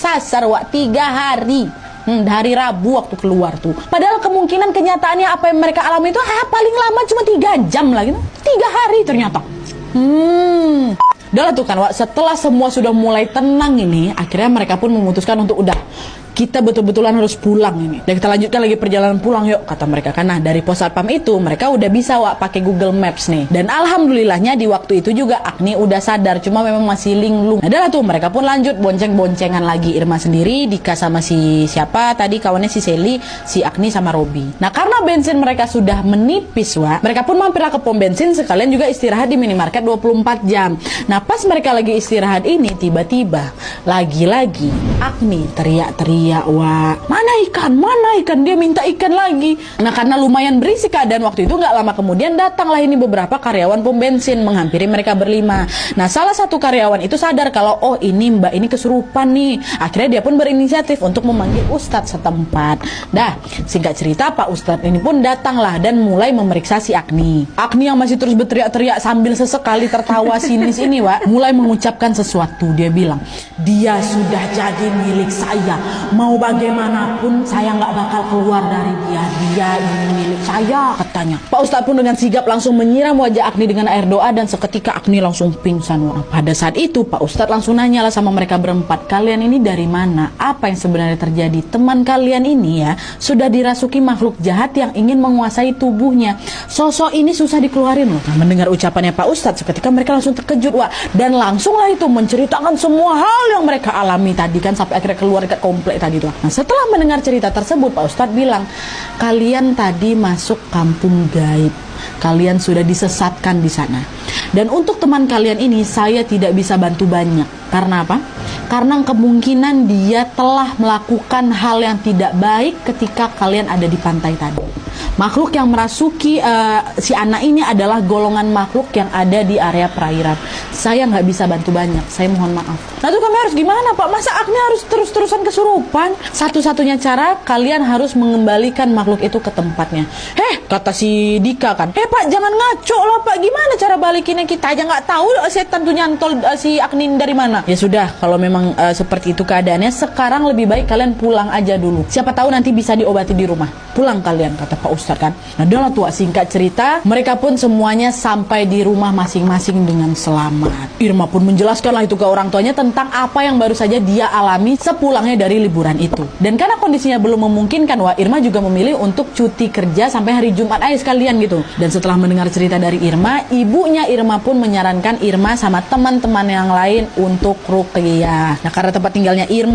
kesasar Wak 3 hari. Hari Rabu waktu keluar tuh. Padahal kemungkinan kenyataannya apa yang mereka alami itu paling lama cuma 3 jam lah gitu. 3 hari ternyata. Udah lah tuh kan Wak, setelah semua sudah mulai tenang ini, akhirnya mereka pun memutuskan untuk udah, kita betul-betulan harus pulang ini. Dan kita lanjutkan lagi perjalanan pulang yuk, kata mereka. Karena dari pos satpam itu mereka udah bisa Wak pakai Google Maps nih. Dan alhamdulillahnya di waktu itu juga Agni udah sadar, cuma memang masih linglung. Nah adalah tuh mereka pun lanjut bonceng-boncengan lagi. Irma sendiri, Dika sama si siapa tadi kawannya, si Sally, si Agni sama Robi. Nah karena bensin mereka sudah menipis Wak, mereka pun mampirlah ke pom bensin sekalian juga istirahat di minimarket 24 jam. Nah pas mereka lagi istirahat ini, tiba-tiba lagi-lagi Agni teriak-teriak, Wak, mana ikan, dia minta ikan lagi. Nah karena lumayan berisik keadaan waktu itu, nggak lama kemudian datanglah ini beberapa karyawan pom bensin menghampiri mereka berlima. Nah salah satu karyawan itu sadar kalau oh ini mbak ini kesurupan nih. Akhirnya dia pun berinisiatif untuk memanggil ustadz setempat. Dah singkat cerita Pak Ustadz ini pun datanglah dan mulai memeriksa si Agni. Agni yang masih terus berteriak-teriak sambil sesekali tertawa sinis ini Wak, mulai mengucapkan sesuatu. Dia bilang, dia sudah jadi milik saya. Mau bagaimanapun saya nggak bakal keluar dari dia. Dia ini milik saya, katanya. Pak Ustadz pun dengan sigap langsung menyiram wajah Agni dengan air doa dan seketika Agni langsung pingsan. Wah, pada saat itu Pak Ustadz langsung nanya lah sama mereka berempat, kalian ini dari mana? Apa yang sebenarnya terjadi? Teman kalian ini ya sudah dirasuki makhluk jahat yang ingin menguasai tubuhnya. Sosok ini susah dikeluarin loh. Nah, mendengar ucapannya Pak Ustadz seketika mereka langsung terkejut Wah, dan langsunglah itu menceritakan semua hal yang mereka alami tadi kan sampai akhirnya keluar ke komplek tadi tuh. Nah setelah mendengar cerita tersebut Pak Ustadz bilang, kalian tadi masuk kampung gaib, kalian sudah disesatkan di sana. Dan untuk teman kalian ini saya tidak bisa bantu banyak. Karena apa? Karena kemungkinan dia telah melakukan hal yang tidak baik ketika kalian ada di pantai tadi. Makhluk yang merasuki si anak ini adalah golongan makhluk yang ada di area perairan. Saya nggak bisa bantu banyak, saya mohon maaf. Nah tuh kami harus gimana Pak? Masa Agni harus terus-terusan kesurupan? Satu-satunya cara, kalian harus mengembalikan makhluk itu ke tempatnya. Kata si Dika kan, Pak jangan ngaco lah Pak, gimana cara balikinnya, kita aja nggak tahu setan tuh nyantol si Agni dari mana. Ya sudah, kalau memang seperti itu keadaannya, sekarang lebih baik kalian pulang aja dulu. Siapa tahu nanti bisa diobati di rumah. Pulang kalian, kata Pak Ustadz kan. Nah adalah tuh singkat cerita, mereka pun semuanya sampai di rumah masing-masing dengan selamat. Irma pun menjelaskanlah itu ke orang tuanya tentang apa yang baru saja dia alami sepulangnya dari liburan itu. Dan karena kondisinya belum memungkinkan, Wak, Irma juga memilih untuk cuti kerja sampai hari Jumat aja sekalian gitu. Dan setelah mendengar cerita dari Irma, ibunya Irma pun menyarankan Irma sama teman-teman yang lain untuk ruqyah. Nah karena tempat tinggalnya Irma